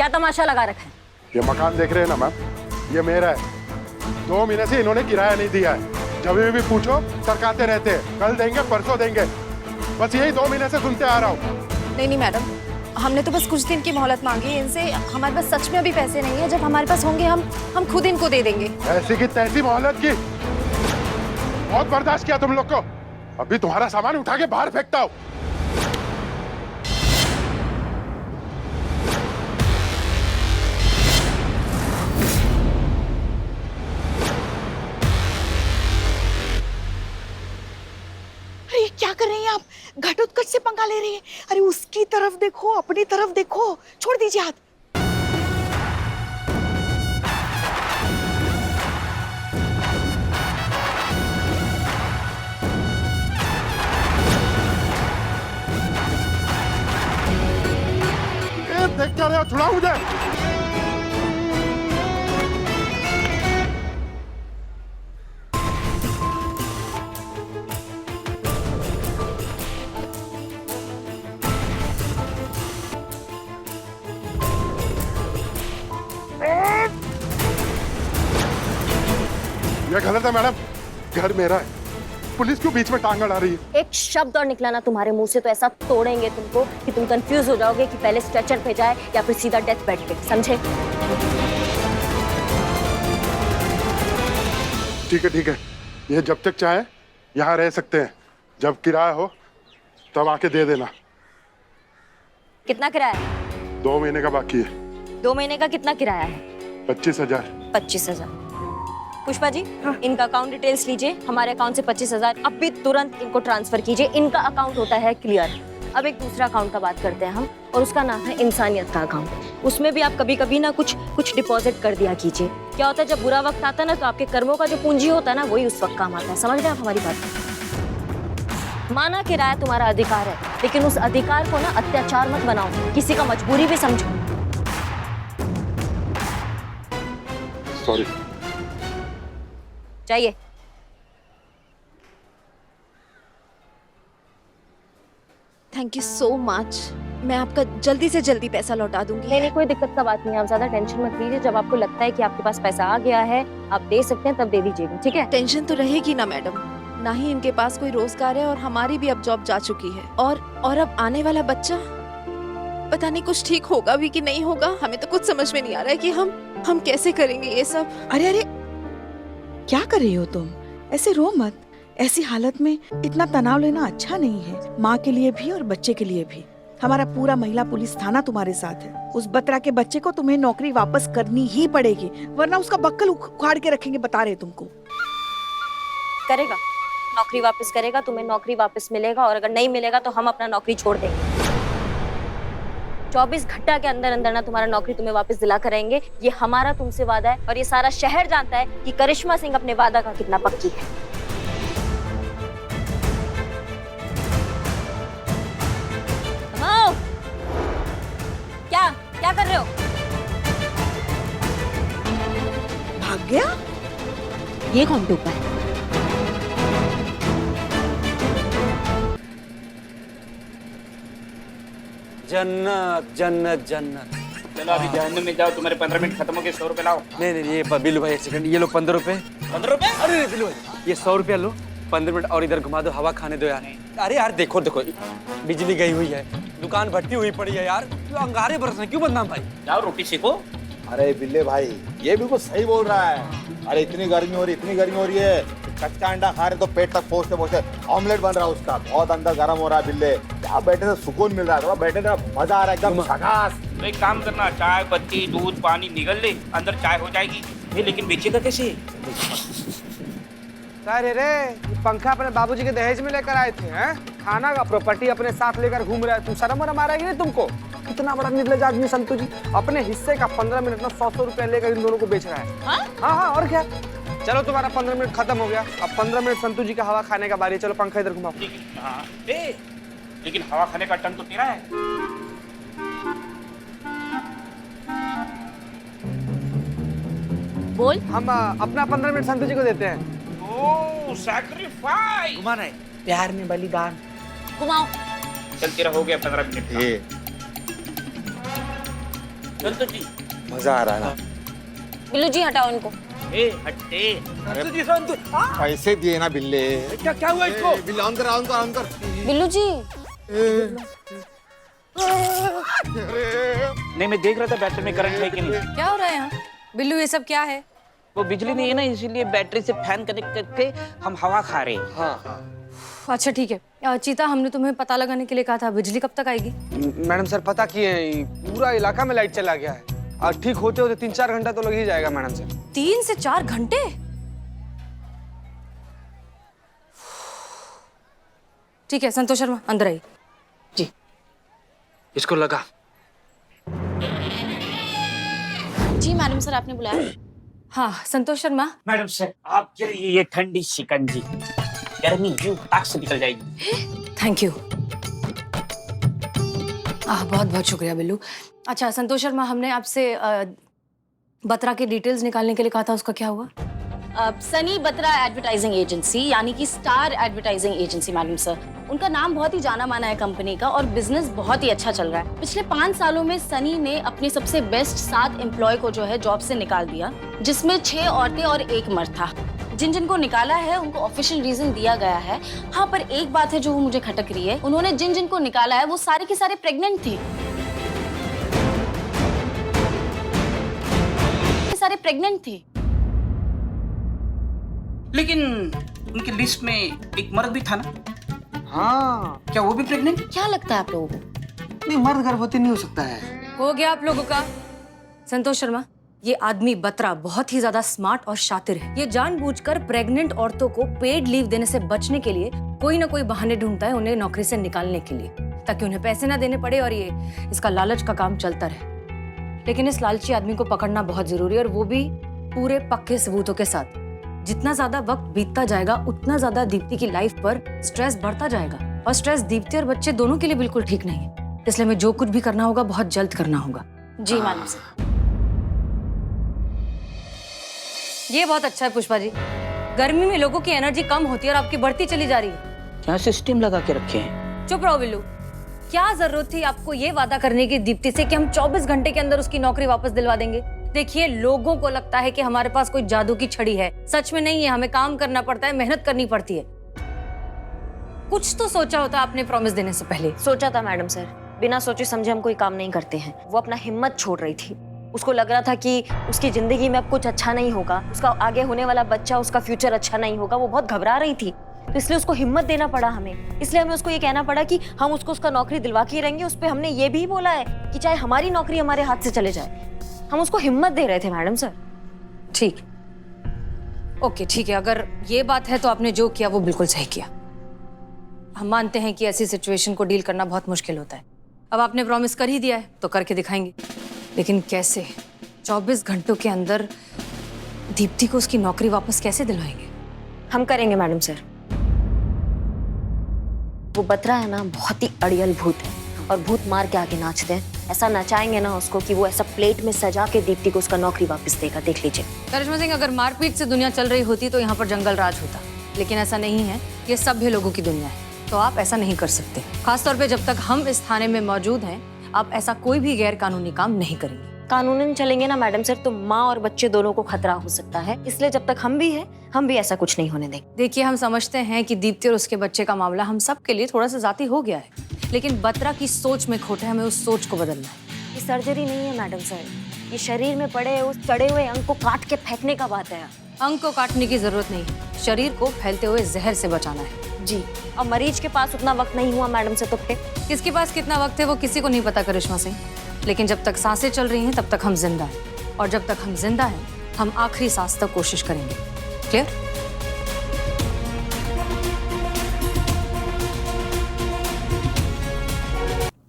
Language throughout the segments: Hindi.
क्या तमाशा लगा रखा है? ये मकान देख रहे हैं ना मैम, ये मेरा है। 2 महीने से इन्होंने किराया नहीं दिया है। जब भी पूछो सरकाते रहते हैं, कल देंगे परसों देंगे, बस यही 2 महीने से सुनते आ रहा हूँ। नहीं नहीं मैडम, हमने तो बस कुछ दिन की मोहलत मांगी है इनसे। हमारे पास सच में अभी पैसे नहीं है, जब हमारे पास होंगे हम खुद इनको दे देंगे। ऐसी की तैसी मोहलत की, बहुत बर्दाश्त किया तुम लोग को। अभी तुम्हारा सामान उठा के बाहर फेंकता हूँ। अरे क्या कर रही हैं आप? घटोत्कच से पंगा ले रही हैं। अरे उसकी तरफ देखो, अपनी तरफ देखो, छोड़ दीजिए हाथ। देख क्या रहे हो, छुड़ाओ मुझे। ये गलत है मैडम, घर मेरा है, पुलिस क्यों बीच में टांग अड़ा रही है? एक शब्द और निकला ना तुम्हारे मुंह से तो ऐसा तोड़ेंगे तुमको कि तुम कंफ्यूज हो जाओगे कि पहले स्ट्रेचर पे जाए या फिर सीधा डेथ बेड पे, समझे? ठीक है, ये जब तक चाहे यहाँ रह सकते हैं, जब किराया हो तब आके दे देना। कितना किराया है? 2 महीने का बाकी है। 2 महीने का कितना किराया है? 25,000। 25,000। पुष्पा जी, इनका अकाउंट डिटेल्स लीजिए, हमारे अकाउंट से 25,000 अभी तुरंत इनको ट्रांसफर कीजिए। इनका अकाउंट होता है क्लियर। अब एक दूसरा अकाउंट का बात करते हैं हम, और उसका नाम है इंसानियत का अकाउंट। उसमें भी आप कभी कभी ना कुछ डिपॉजिट कर दिया कीजिए। क्या होता है, जब बुरा वक्त आता है ना, तो आपके कर्मों का जो पूंजी होता है ना, वही उस वक्त काम आता है। समझ रहे हैं आप हमारी बात? माना किराया तुम्हारा अधिकार है, लेकिन उस अधिकार को ना अत्याचार मत बनाओ, किसी का मजबूरी भी समझो। सॉरी। चाहिए? Thank you so much. मैं आपका जल्दी से जल्दी पैसा लौटा दूंगी। नहीं, कोई दिक्कत का बात नहीं है, आप ज्यादा टेंशन मत लीजिए। जब आपको लगता है कि आपके पास पैसा आ गया है, आप दे सकते हैं, तब दे दीजिएगा, ठीक है? टेंशन तो रहेगी ना मैडम, ना ही इनके पास कोई रोजगार है और हमारी भी अब जॉब जा चुकी है। और अब आने वाला बच्चा, पता नहीं कुछ ठीक होगा भी कि नहीं होगा। हमें तो कुछ समझ में नहीं आ रहा है कि हम कैसे करेंगे ये सब। अरे अरे, क्या कर रही हो तुम? ऐसे रो मत। ऐसी हालत में इतना तनाव लेना अच्छा नहीं है, माँ के लिए भी और बच्चे के लिए भी। हमारा पूरा महिला पुलिस थाना तुम्हारे साथ है। उस बत्रा के बच्चे को तुम्हें नौकरी वापस करनी ही पड़ेगी, वरना उसका बक्कल उखाड़ के रखेंगे, बता रहे तुमको। करेगा, नौकरी वापस करेगा, तुम्हें नौकरी वापस मिलेगा, और अगर नहीं मिलेगा तो हम अपना नौकरी छोड़ देंगे। 24 घंटा के अंदर अंदर ना तुम्हारा नौकरी तुम्हें वापस दिला कर रहेंगे। ये हमारा तुमसे वादा है, और ये सारा शहर जानता है कि करिश्मा सिंह अपने वादा का कितना पक्की है। क्या कर रहे हो? भाग गया? ये कौन टोपा है? जन्नत जन्नत जन्नत। चलो अभी जहन्नुम में जाओ, तुम्हारे 15 मिनट खत्म हो गए। 100 रुपए लाओ। नहीं, ये बिल्लू भाई, एक सेकंड, ये लो 15 रुपए। 15 रुपए? अरे बिल्लू भाई, ये 100 रुपया लो। 15 मिनट और इधर घुमा दो, हवा खाने दो यार। अरे यार देखो, बिजली गई हुई है, दुकान भट्टी हुई पड़ी है यार, क्यों अंगारे बरस रहे, क्यों बदनाम भाई? जाओ रोटी सेको। अरे बिल्ले भाई, ये बिल्कुल सही बोल रहा है। अरे इतनी गर्मी हो रही है, कच्चा अंडा खा रहे तो पेट तक पहुंचते ऑमलेट बन रहा है उसका, बहुत अंदर गर्म हो रहा है। बिल्ले क्या बैठे से सुकून मिल रहा है, बैठे से मजा आ रहा है एकदम झकास। तो एक काम करना, चाय पत्ती दूध पानी निगल ले, अंदर चाय हो जाएगी। लेकिन बेचेगा कैसे? अरे रे, पंखा अपने बाबूजी के दहेज में लेकर आए थे हैं? खाना का प्रॉपर्टी अपने साथ लेकर घूम रहे हैं। तुम शर्म वरम आ रहा है कि नहीं तुमको? इतना बड़ा निर्लज आदमी संतू जी अपने हिस्से का 15 मिनट में 100 रुपया लेकर इन दोनों को बेच रहा है। हाँ, और क्या? चलो तुम्हारा 15 मिनट खत्म हो गया, अब 15 मिनट संतू जी का हवा खाने का बारी है। चलो पंखा इधर घुमाओ। लेकिन हवा खाने का टन तो तेरा है। बोल। हम अपना 15 मिनट संतू जी को देते हैं। ओह, सैक्रिफाइस। घुमाना है, प्यार में बलिदान। घुमाओ। चल तेरा हो गया 15 मिनट। संतोष जी मजा आ रहा है ना। बिल्लू जी हटाओ इनको। ए हट्टे। पैसे दिए ना बिल्ले। क्या क्या हुआ इसको? बिल्ले ऑन कर, ऑन कर, ऑन कर। बिल्लू जी नहीं मैं देख रहा था बैटरी में करंट है कि नहीं। क्या हो रहा है यहाँ? बिल्लू ये सब क्या है? वो बिजली नहीं है ना, इसीलिए बैटरी से फैन कनेक्ट करके हम हवा खा रहे हैं। हाँ अच्छा ठीक है। चीता, हमने तुम्हें पता लगाने के लिए कहा था, बिजली कब तक आएगी? मैडम सर पता किए हैं, पूरा इलाका में लाइट चला गया है और ठीक होते होते 3-4 घंटा तो लग ही जाएगा मैडम सर। 3 से 4 घंटे? ठीक है संतोष शर्मा अंदर आइए। जी इसको लगा। जी मैडम सर, आपने बुलाया? हाँ संतोष शर्मा। मैडम सर आपके लिए ये ठंडी शिकंजी, गर्मी यूं फटाक से निकल जाएगी। Thank you. बहुत बहुत शुक्रिया बिल्लू। अच्छा संतोष शर्मा, हमने आपसे बत्रा के डिटेल्स निकालने के लिए कहा था, उसका क्या हुआ? सनी बत्रा एडवर्टाइजिंग एजेंसी यानी कि star advertising agency madam sir, उनका नाम बहुत ही जाना माना है कंपनी का और बिजनेस बहुत ही अच्छा चल रहा है। पिछले 5 सालों में सनी ने अपने सबसे बेस्ट 7 एम्प्लॉय को जो है जॉब से निकाल दिया, जिसमें 6 औरतें और 1 मर्द था। जिन को निकाला है उनको ऑफिशियल रीजन दिया गया है। हाँ पर एक बात है जो वो मुझे खटक रही है, उन्होंने जिन को निकाला है वो सारे के सारे प्रेग्नेंट थे। सारे प्रेग्नेंट थे। लेकिन उनकी लिस्ट में एक मर्द भी था ना? हाँ क्या वो भी प्रेग्नेंट? क्या लगता है आप लोगों को? नहीं, मर्द गर्भवती नहीं हो सकता है। हो गया आप लोगों का। संतोष शर्मा, ये आदमी बत्रा बहुत ही ज्यादा स्मार्ट और शातिर है। ये जानबूझकर प्रेग्नेंट औरतों को पेड लीव देने से बचने के लिए कोई ना कोई बहाने ढूंढता है उन्हें नौकरी से निकालने के लिए, ताकि उन्हें पैसे ना देने पड़े और ये इसका लालच का काम चलता रहे। लेकिन इस लालची आदमी को पकड़ना बहुत जरूरी है, और वो भी पूरे पक्के सबूतों के साथ। जितना ज्यादा वक्त बीतता जाएगा उतना ज्यादा दीप्ति की लाइफ पर स्ट्रेस बढ़ता जाएगा, और स्ट्रेस दीप्ति और बच्चे दोनों के लिए बिल्कुल ठीक नहीं है। इसलिए हमें जो कुछ भी करना होगा बहुत जल्द करना होगा। जी मैडम सर। ये बहुत अच्छा है पुष्पा जी। गर्मी में लोगों की एनर्जी कम होती है और आपकी बढ़ती चली जा रही है। क्या सिस्टम लगा के रखे हैं? चुप रहो बिल्लू। क्या जरूरत थी आपको ये वादा करने की दीप्ति से कि हम 24 घंटे के अंदर उसकी नौकरी वापस दिलवा देंगे? देखिए, लोगों को लगता है कि हमारे पास कोई जादू की छड़ी है। सच में नहीं है। हमें काम करना पड़ता है, मेहनत करनी पड़ती है। कुछ तो सोचा होता आपने प्रॉमिस देने से पहले। सोचा था मैडम सर, बिना सोचे समझे हम कोई काम नहीं करते हैं। वो अपना हिम्मत छोड़ रही थी। उसको लग रहा था कि उसकी जिंदगी में अब कुछ अच्छा नहीं होगा, उसका आगे होने वाला बच्चा, उसका फ्यूचर अच्छा नहीं होगा। वो बहुत घबरा रही थी, तो इसलिए उसको हिम्मत देना पड़ा हमें। इसलिए हमें उसको ये कहना पड़ा कि हम उसको उसका नौकरी दिलवा के रहेंगे। उस पर हमने ये भी बोला है कि चाहे हमारी नौकरी हमारे हाथ से चले जाए। हम उसको हिम्मत दे रहे थे मैडम सर। ठीक, ओके ठीक है। अगर ये बात है तो आपने जो किया वो बिल्कुल सही किया। हम मानते हैं कि ऐसी सिचुएशन को डील करना बहुत मुश्किल होता है। अब आपने प्रॉमिस कर ही दिया है तो करके दिखाएंगे। लेकिन कैसे? 24 घंटों के अंदर दीप्ति को उसकी नौकरी वापस कैसे दिलवाएंगे? हम करेंगे मैडम सर। वो बत्रा है ना, बहुत ही अड़ियल भूत है, और भूत मार के आगे नाचते हैं। ऐसा नचाएंगे ना उसको कि वो ऐसा प्लेट में सजा के दीप्ति को उसका नौकरी वापस देगा। देख लीजिए। करिश्मा सिंह, अगर मारपीट से दुनिया चल रही होती तो यहाँ पर जंगल राज होता, लेकिन ऐसा नहीं है। ये सभ्य लोगों की दुनिया है, तो आप ऐसा नहीं कर सकते। खासतौर पे जब तक हम इस थाने में मौजूद हैं, आप ऐसा कोई भी गैर कानूनी काम नहीं करेंगे। कानूनन चलेंगे ना मैडम सर, तो माँ और बच्चे दोनों को खतरा हो सकता है। इसलिए जब तक हम भी हैं, हम भी ऐसा कुछ नहीं होने देंगे। देखिए, हम समझते हैं कि दीप्ति और उसके बच्चे का मामला हम सब के लिए थोड़ा सा जाती हो गया है, लेकिन बत्रा की सोच में खोट है। हमें उस सोच को बदलना है। ये सर्जरी नहीं है मैडम सर, ये शरीर में पड़े उस चढ़े हुए अंग को काट के फेंकने का बात है। अंग को काटने की जरूरत नहीं है, शरीर को फैलते हुए जहर से बचाना है। जी, और मरीज के पास उतना वक्त नहीं हुआ मैडम सर। तो किसके पास कितना वक्त है वो किसी को नहीं पता करिश्मा सिंह, लेकिन जब तक सांसें चल रही हैं तब तक हम जिंदा हैं, और जब तक हम जिंदा हैं हम आखिरी सांस तक कोशिश करेंगे। क्लियर?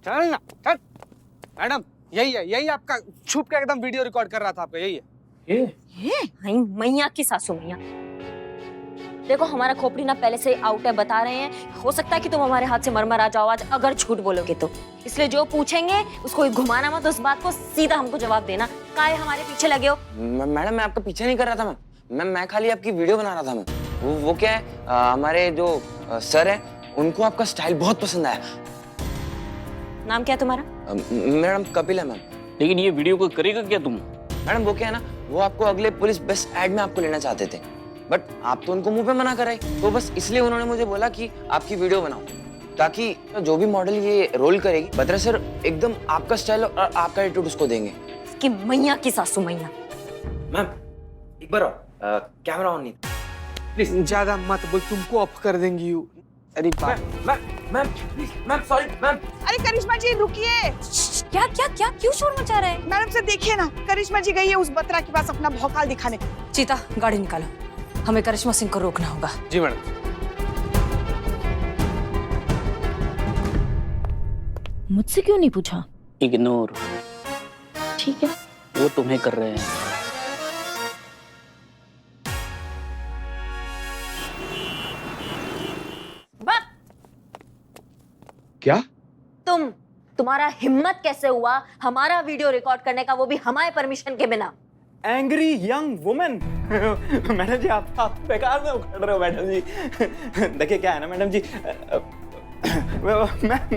चल ना चल। मैडम यही है, यही आपका छुप के एकदम वीडियो रिकॉर्ड कर रहा था आपका। यही है ये मैया की सासू मैया। देखो, हमारा खोपड़ी ना पहले से आउट है, बता रहे हैं। हो सकता है कि तुम हमारे हाथ से मरमरा जाओ आज, अगर झूठ बोलोगे तो। इसलिए जो पूछेंगे उसको घुमाना मत, उस बात को सीधा हमको जवाब देना। काहे हमारे पीछे लगे हो? मैडम मैं आपका पीछे नहीं कर रहा था मैम। मैं खाली आपकी वीडियो बना रहा था मैम। वो क्या है, हमारे जो सर है उनको आपका स्टाइल बहुत पसंद आया। नाम क्या है तुम्हारा? मैडम कपिल है मैम। लेकिन ये वीडियो को करेगा क्या तुम? मैडम वो क्या है ना, वो आपको अगले पुलिस बेस्ट एड में आपको लेना चाहते थे, बट आप तो उनको मुंह पे मना कराए, तो बस इसलिए उन्होंने मुझे बोला कि आपकी वीडियो बनाओ, ताकि जो भी मॉडल ये रोल करेगी बत्रा सर एकदम आपका स्टाइल और आपका एटीट्यूड उसको देंगे। कि मैया की सासू मैया। मैम एक बार कैमरा ऑन नहीं। प्लीज ज्यादा मत बोल, तुमको ऑफ कर देंगी यू। अरे ma'am please ma'am, sorry ma'am. अरे करिश्मा जी रुकिए। क्या क्या क्या क्यों शोर मचा रहे हैं? मैडम से देखिए ना, करिश्मा जी गई है उस बत्रा के पास अपना भौकाल दिखाने। चीता गाड़ी निकालो, हमें करिश्मा सिंह को रोकना होगा। जी मैडम। मुझसे क्यों नहीं पूछा? इग्नोर, ठीक है। वो तुम्हें कर रहे हैं। क्या? तुम्हारा हिम्मत कैसे हुआ हमारा वीडियो रिकॉर्ड करने का, वो भी हमारे परमिशन के बिना? Angry young women. मैडम जी आप बेकार में उखड़ रहे हो मैडम जी। देखिए क्या है ना मैडम जी,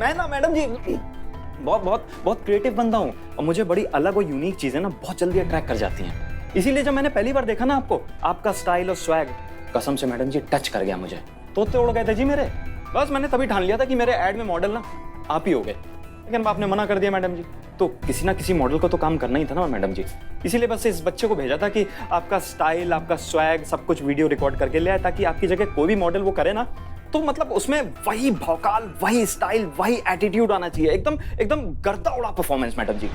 मैं ना मैडम जी बहुत क्रिएटिव बंदा हूँ, और मुझे बड़ी अलग और यूनिक चीजें ना बहुत जल्दी अट्रैक्ट कर जाती हैं। इसीलिए जब मैंने पहली बार देखा ना आपको, आपका स्टाइल और स्वैग कसम से मैडम जी टच कर गया मुझे। तोते उड़ गए थे जी मेरे। बस मैंने तभी ठान लिया था कि मेरे एड में मॉडल ना आप ही हो गए, लेकिन आपने मना कर दिया मैडम जी। तो किसी ना किसी मॉडल को तो काम करना ही था ना मैडम जी, इसीलिए बस इस बच्चे को भेजा था कि आपका स्टाइल, आपका स्वैग सब कुछ वीडियो रिकॉर्ड करके ले आए, ताकि आपकी जगह कोई भी मॉडल वो करे ना तो मतलब उसमें वही भौकाल, वही स्टाइल, वही एटीट्यूड आना चाहिए। एकदम एकदम गर्दा उड़ा परफॉर्मेंस मैडम जी।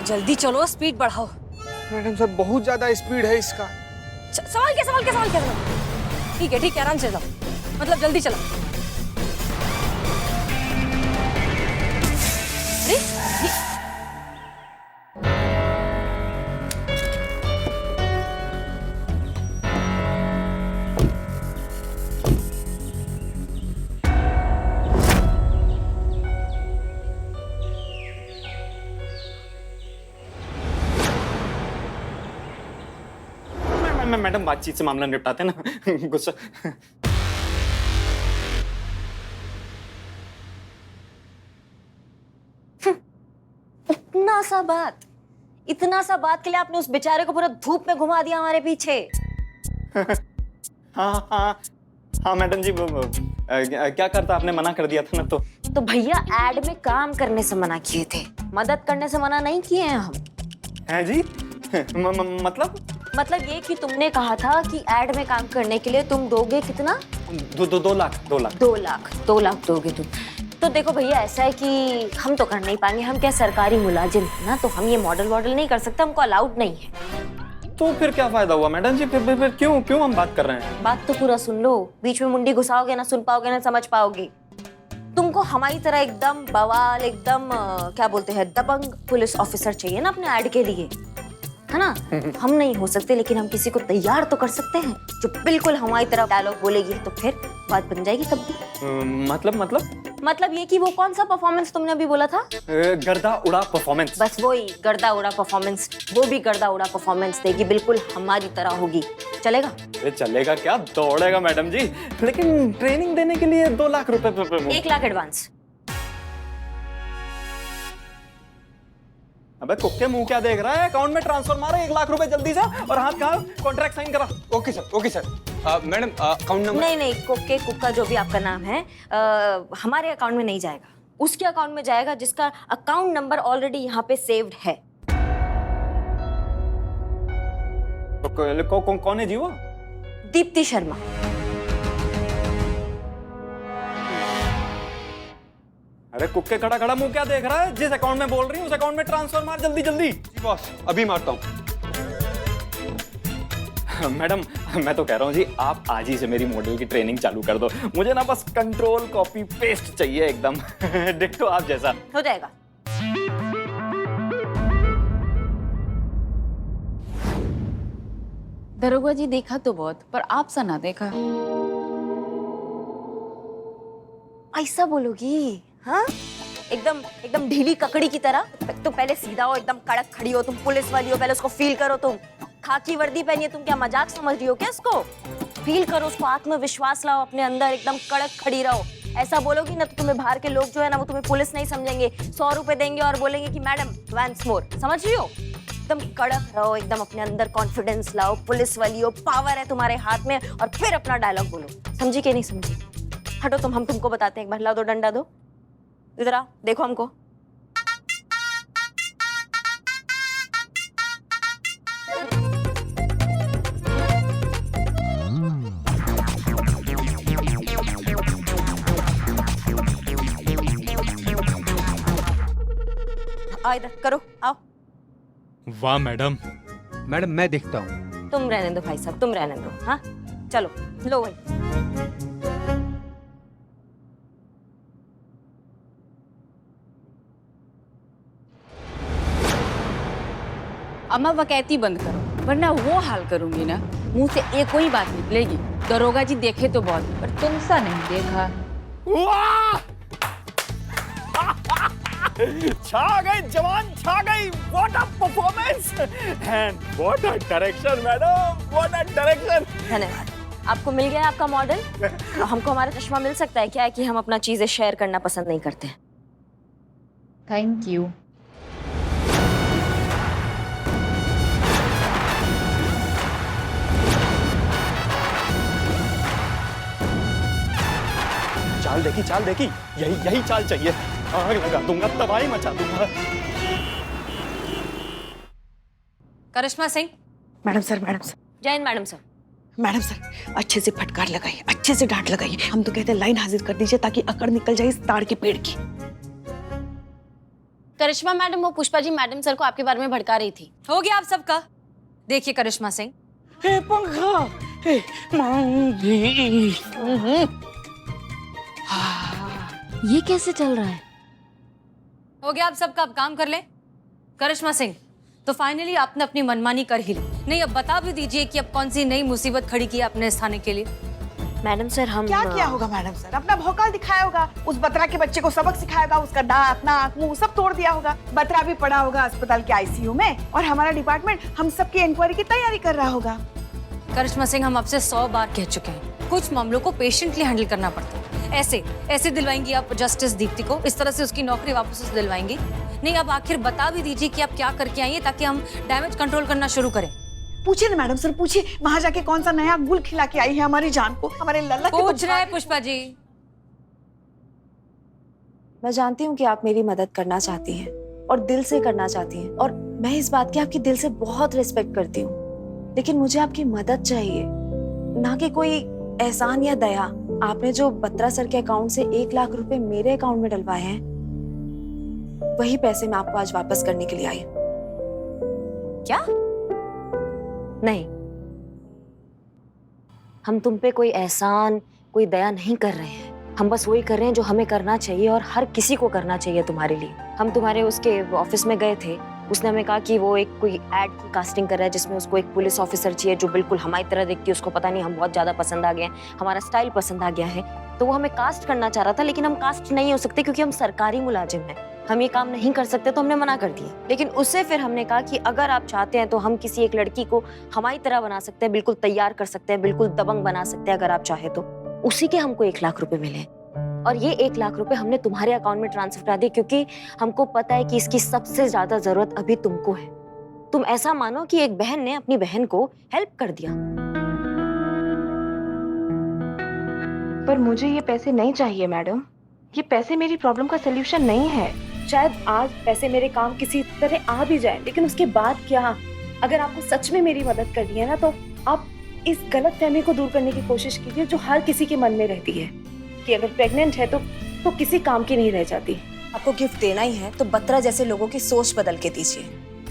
जल्दी चलो, स्पीड बढ़ाओ। मैडम सर बहुत ज्यादा स्पीड है इसका। सवाल क्या? ठीक है आराम से जाओ, मतलब जल्दी चलो। अरे मैडम बातचीत से मामला निपटाते ना। गुस्सा। इतना सा बात के लिए आपने उस बेचारे को पूरा धूप में घुमा दिया हमारे पीछे। हाँ मैडम जी, क्या करता, आपने मना कर दिया था ना। तो भैया एड में काम करने से मना किए थे, मदद करने से मना नहीं किए हैं हम। हैं जी? मतलब ये कि तुमने कहा था कि एड में काम करने के लिए तुम दोगे कितना? 2 लाख। 2 लाख दोगे तुम। तो देखो भैया, ऐसा है कि हम तो कर नहीं पाएंगे, हम क्या सरकारी मुलाजिम है ना, तो हम ये मॉडल नहीं कर सकते, हमको अलाउड नहीं है। तो फिर क्या फायदा हुआ मैडम जी? फिर क्यों हम बात कर रहे हैं? बात तो पूरा सुन लो, बीच में मुंडी घुसाओगे ना सुन पाओगे ना समझ पाओगे। तुमको हमारी तरह एकदम बवाल, एकदम क्या बोलते हैं, दबंग पुलिस ऑफिसर चाहिए ना अपने ऐड के लिए, है ना? हम नहीं हो सकते, लेकिन हम किसी को तैयार तो कर सकते हैं जो बिल्कुल हमारी तरह डायलॉग बोलेगी, तो फिर बात बन जाएगी तब भी। मतलब ये कि वो कौन सा परफॉर्मेंस तुमने अभी बोला था? गर्दा उड़ा परफॉर्मेंस। बस वही गर्दा उड़ा परफॉर्मेंस, वो भी गर्दा उड़ा परफॉर्मेंस देगी, बिल्कुल हमारी तरह होगी। चलेगा? चलेगा क्या, दौड़ेगा मैडम जी, लेकिन ट्रेनिंग देने के लिए 2 लाख रुपए। 1 लाख एडवांस। अबे कुक्के मुंह क्या देख रहा है, अकाउंट में ट्रांसफर मारे 1 लाख रुपए जल्दी से, और हाथ कहाँ, कॉन्ट्रैक्ट साइन करा। Okay sir. Madam account number? नहीं, कोके कुक्का जो भी आपका नाम है, हमारे अकाउंट में नहीं जाएगा, उसके अकाउंट में जाएगा जिसका अकाउंट नंबर ऑलरेडी यहाँ पे सेव्ड है। कौन है जी वो? दीप्ति शर्मा। अरे कुक्के खड़ा मुंह क्या देख रहा है, जिस अकाउंट में बोल रही हूँ उस अकाउंट में ट्रांसफर मार जल्दी। जी बॉस, अभी मारता हूँ। मैडम मैं तो कह रहा हूँ जी, आप आज ही से मेरी मॉडल की ट्रेनिंग चालू कर दो, मुझे ना बस कंट्रोल कॉपी पेस्ट चाहिए एकदम। डिट्टो आप जैसा। हो जाएगा। दरोगा जी देखा तो बहुत, पर आप सा ना देखा। ऐसा बोलोगी? हाँ, एकदम एकदम ढीली ककड़ी की तरह। तो पहले सीधा हो, एकदम कड़क खड़ी हो, तुम पुलिस वाली हो, पहले उसको फील करो। तुम खाकी वर्दी पहनी है, तुम क्या मजाक समझ रही हो क्या इसको? फील करो उसको, आत्मविश्वास लाओ अपने अंदर, एकदम कड़क खड़ी रहो। ऐसा बोलोगी ना तो तुम्हें बाहर के लोग जो है ना वो तुम्हें पुलिस नहीं समझेंगे, 100 रुपए देंगे और बोलेंगे कि मैडम वंस मोर। समझ रही हो? एकदम कड़क रहो, एकदम अपने अंदर कॉन्फिडेंस लाओ, पुलिस वाली हो, पावर है तुम्हारे हाथ में, और फिर अपना डायलॉग बोलो। समझी कि नहीं समझी? हटो तुम, हम तुमको बताते हैं। एक बार लाओ, दो डंडा दो, इधर आओ, देखो हमको। आओ इधर, करो, आओ। वाह मैडम। मैडम मैं देखता हूँ। तुम रहने दो भाई साहब, तुम रहने दो। हाँ चलो, लो भाई। अम्मा वकैती बंद करो, वरना वो हाल करूंगी ना, मुंह से एक कोई बात निकलेगी। दरोगा जी देखे तो बहुत, पर तुम सा नहीं देखा। छा गई जवान, छा गई। What a performance and what a direction madam, what a direction. धन्यवाद। आपको मिल गया आपका मॉडल? हमको हमारा चश्मा मिल सकता है? क्या है कि हम अपना चीजें शेयर करना पसंद नहीं करते। Thank you. चाल देखी, यही चाल चाहिए। आग लगा दूंगा, तबाही मचा दूंगा। Karishma Singh. Madam sir, madam sir. Jain madam sir. Madam sir, अच्छे से फटकार लगाइए, अच्छे से डांट लगाइए। हम तो कहते हैं लाइन हाजिर कर दीजिए ताकि अकड़ निकल जाए इस ताड़ के पेड़ की। करिश्मा मैडम, वो पुष्पा जी मैडम सर को आपके बारे में भड़का रही थी। हो गया आप सबका? देखिए करिश्मा सिंह, पंखा ये कैसे चल रहा है? हो गया आप सबका, अब काम कर ले। करिश्मा सिंह, तो फाइनली आपने अपनी मनमानी कर ही ली। नहीं, अब बता भी दीजिए कि अब कौन सी नई मुसीबत खड़ी की है अपने इस थाने के लिए। मैडम सर, हम क्या किया होगा मैडम सर? अपना भौकाल दिखाया होगा, उस बत्रा के बच्चे को सबक सिखाया होगा, उसका दांत नाक मुंह सब तोड़ दिया होगा। बत्रा भी पड़ा होगा अस्पताल के आईसीयू में, और हमारा डिपार्टमेंट हम सबकी इंक्वायरी की तैयारी कर रहा होगा। करिश्मा सिंह, हम आपसे 100 बार कह चुके हैं, कुछ मामलों को पेशेंटली हैंडल करना पड़ता है। ऐसे दिलवाएंगी आप जस्टिस दीप्ति को? इस तरह से उसकी नौकरी वापस से दिलवाएंगी? नहीं, अब आखिर बता भी दीजिए कि आप क्या करके आई हैं ताकि हम डैमेज कंट्रोल करना शुरू करें। पूछिए ना मैडम सर, पूछिए वहां जाके कौन सा नया गुल खिला के आई है हमारी जान को, हमारे लल्ला के। पूछ रहे हैं पुष्पा जी। मैं जानती हूँ कि आप मेरी मदद करना चाहती हैं और दिल से करना चाहती हैं, और मैं इस बात की आपकी दिल से बहुत रिस्पेक्ट करती हूँ, लेकिन मुझे आपकी मदद चाहिए, ना कि कोई एहसान या दया। आपने जो बत्रा सर के अकाउंट से 1 लाख रुपए मेरे अकाउंट में डलवाए हैं, वही पैसे मैं आपको आज वापस करने के लिए आई हूँ। क्या? नहीं, हम तुम पे कोई एहसान, कोई दया नहीं कर रहे हैं। हम बस वही कर रहे हैं जो हमें करना चाहिए और हर किसी को करना चाहिए तुम्हारे लिए। हम तुम्हारे उसके ऑफिस में गए थे, उसने हमें कहा कि वो एक कोई एड की कास्टिंग कर रहा है जिसमें उसको एक पुलिस ऑफिसर चाहिए जो बिल्कुल हमारी तरह दिखती है। उसको पता नहीं हम बहुत ज्यादा पसंद आ गए, हमारा स्टाइल पसंद आ गया है, तो वो हमें कास्ट करना चाह रहा था, लेकिन हम कास्ट नहीं हो सकते क्योंकि हम सरकारी मुलाजिम हैं, हम ये काम नहीं कर सकते, तो हमने मना कर दिया। लेकिन उससे फिर हमने कहा कि अगर आप चाहते हैं तो हम किसी एक लड़की को हमारी तरह बना सकते हैं, बिल्कुल तैयार कर सकते हैं, बिल्कुल दबंग बना सकते हैं अगर आप चाहे तो। उसी के हमको 1 लाख रुपए मिले, और ये 1 लाख रुपए हमने तुम्हारे अकाउंट में ट्रांसफर करा दिए क्योंकि हमको पता है कि इसकी सबसे ज्यादा जरूरत अभी तुमको है। तुम ऐसा मानो कि एक बहन ने अपनी बहन को हेल्प कर दिया। पर मुझे ये पैसे नहीं चाहिए मैडम, ये पैसे मेरी प्रॉब्लम का सलूशन नहीं है। शायद आज पैसे मेरे काम किसी तरह आ भी जाए, लेकिन उसके बाद क्या? अगर आपको सच में मेरी मदद करनी है ना, तो आप इस गलतफहमी को दूर करने की कोशिश कीजिए जो हर किसी के मन में रहती है कि अगर प्रेग्नेंट है तो किसी काम की नहीं रह जाती। आपको गिफ्ट देना ही है तो बत्रा जैसे लोगों की सोच बदल के दीजिए,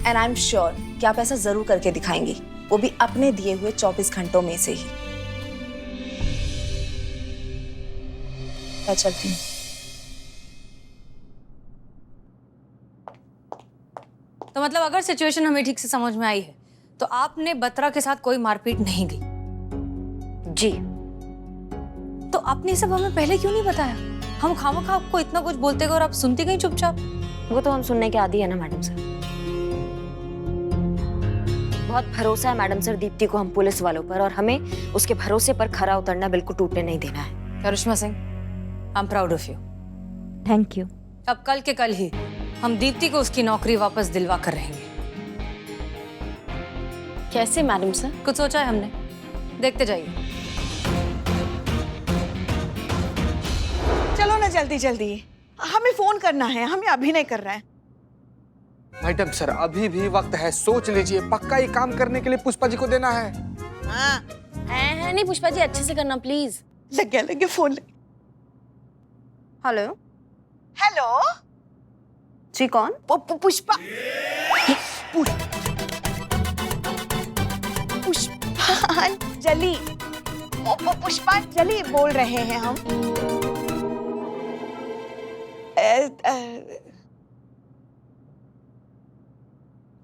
एंड आई एम श्योर कि आप ऐसा जरूर करके दिखाएंगी, वो भी अपने दिए हुए 24 घंटों में से ही। मैं चलती हूँ। तो मतलब अगर सिचुएशन हमें ठीक से समझ में आई है तो आपने बत्रा के साथ कोई मारपीट नहीं की? जी। तो आपने सब हमें पहले क्यों नहीं बताया? हम खामखा आपको इतना कुछ बोलते गए और आप सुनती गई चुपचाप। वो तो हम सुनने के आदी है ना मैडम सर। बहुत भरोसा है मैडम सर दीप्ति को हम पुलिस वालों पर, और हमें उसके भरोसे पर खरा उतरना बिल्कुल टूटने नहीं देना है। Karishma Singh, I am proud of you. Thank you. अब कल के कल ही हम दीप्ति को उसकी नौकरी वापस दिलवा कर रहेंगे। कैसे मैडम सर? कुछ सोचा है हमने, देखते जाइए। चलो ना जल्दी जल्दी, हमें फोन करना है, हमें अभिनय कर रहा है। मैडम सर अभी भी वक्त है, सोच लीजिए, पक्का ये काम करने के लिए पुष्पा जी को देना है। हाँ है नहीं पुष्पा जी, अच्छे से करना प्लीज। लग गया फोन। हेलो हेलो जी, कौन? पुष्पा पुष्पांजलि, पुष्पांजलि बोल रहे हैं हम।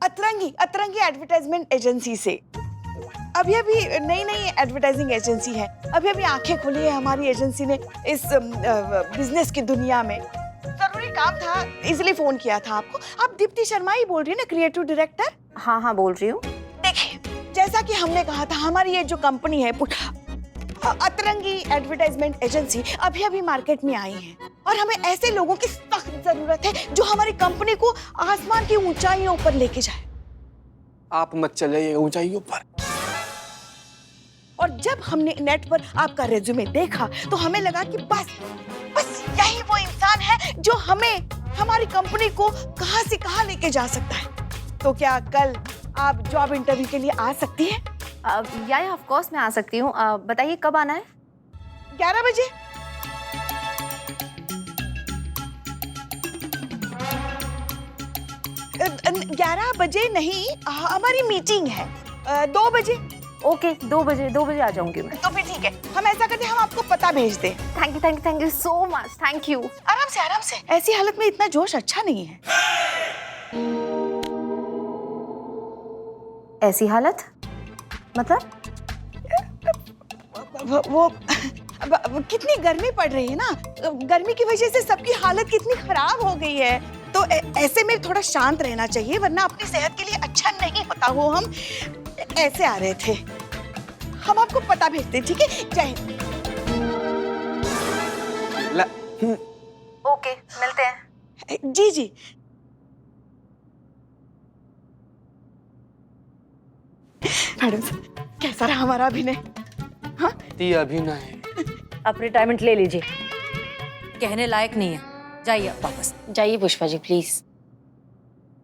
अतरंगी एडवर्टाइजमेंट एजेंसी से। अभी नई एडवर्टाइजिंग एजेंसी है, अभी आंखें खुली है हमारी एजेंसी ने इस बिजनेस की दुनिया में। जरूरी काम था इसलिए फोन किया था आपको। आप दीप्ति शर्मा ही बोल रही है ना, क्रिएटिव डायरेक्टर? हाँ बोल रही हूँ। देखिए, जैसा कि हमने कहा था, हमारी ये जो कंपनी है अतरंगी एडवर्टाइजमेंट एजेंसी अभी मार्केट में आई है, और हमें ऐसे लोगों की सख्त जरूरत है जो हमारी कंपनी को आसमान की ऊंचाइयों पर लेके जाए। आप मत चलिए ऊंचाइयों पर। और जब हमने नेट पर आपका रेज्यूमे देखा तो हमें लगा कि बस यही वो इंसान है जो हमें हमारी कंपनी को कहां से कहां लेके जा सकता है। तो क्या कल आप जॉब इंटरव्यू के लिए आ सकती हैं? या ऑफ कोर्स मैं आ सकती हूँ। बताइए कब आना है? 11 बजे। अ, 11 बजे नहीं, हमारी मीटिंग है 2 बजे। ओके, 2 बजे आ जाऊंगी मैं। तो फिर ठीक है, हम ऐसा करते हैं, हम आपको पता भेज दें। Thank you so much, thank you. आराम से। ऐसी हालत में इतना जोश अच्छा नहीं है। ऐसी हालत मतलब? वो कितनी गर्मी पड़ रही है ना, गर्मी की वजह से सबकी हालत कितनी खराब हो गई है। तो ऐसे में थोड़ा शांत रहना चाहिए, वरना अपनी सेहत के लिए अच्छा नहीं होता। वो हम ऐसे आ रहे थे, हम आपको पता भेजते, ठीक है? जय हिंद। ओके, मिलते हैं। जी। मैडम कैसा रहा हमारा अभिनय? हाँ, अभिनय आप रिटायरमेंट ले लीजिए। कहने लायक नहीं है, जाइए आप वापस। जाइए पुष्पा जी प्लीज।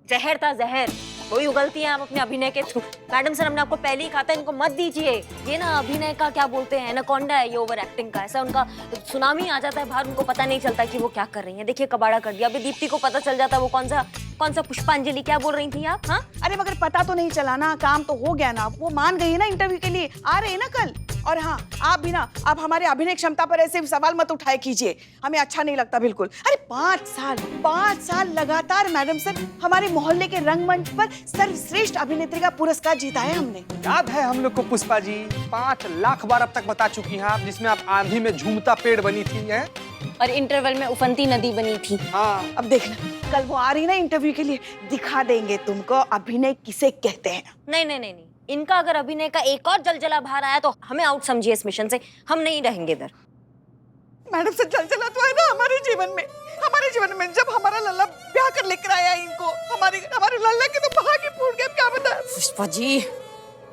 जहर था जहर, वही उगलती हैं आप अपने अभिनय के थ्रू। मैडम सर, हमने आपको पहले ही कहा था इनको मत दीजिए। ये ना अभिनय का क्या बोलते हैं, एनाकोंडा है ये ओवर एक्टिंग का। ऐसा उनका सुनामी आ जाता है बाहर, उनको पता नहीं चलता कि वो क्या कर रही हैं। देखिए कबाड़ा कर दिया। अभी दीप्ति को पता चल जाता है वो कौन सा पुष्पांजलि, क्या बोल रही थी आप? हाँ, अरे मगर पता तो नहीं चला ना, काम तो हो गया ना। वो मान गई है ना, इंटरव्यू के लिए आ रहे हैं ना कल। और हाँ, आप भी ना, आप हमारे अभिनय क्षमता पर ऐसे सवाल मत उठाए कीजिए, हमें अच्छा नहीं लगता बिल्कुल। अरे 5 साल लगातार मैडम सर हमारे मोहल्ले के रंगमंच पर सर्वश्रेष्ठ अभिनेत्री का पुरस्कार जीता है हमने। याद है हम लोग को पुष्पा जी? 5 लाख बार अब तक बता चुकी हैं आप, जिसमें आप आंधी में झूमता पेड़ बनी थी है? और इंटरवल में उफनती नदी बनी थी। हाँ, अब देखना, कल वो आ रही ना इंटरव्यू के लिए, दिखा देंगे तुमको अभिनय किसे कहते हैं। नहीं, इनका अगर अभिनय का एक और जलजला बाहर आया तो हमें आउट समझिए इस मिशन से। हम नहीं रहेंगे इधर। मैडम से जलजला तो है ना हमारे जीवन में। जब हमारा लल्ला ब्याह कर लेकर आया इनको, हमारे लल्ला के तो भाग ही फूट गए। क्या बता पुष्पा जी,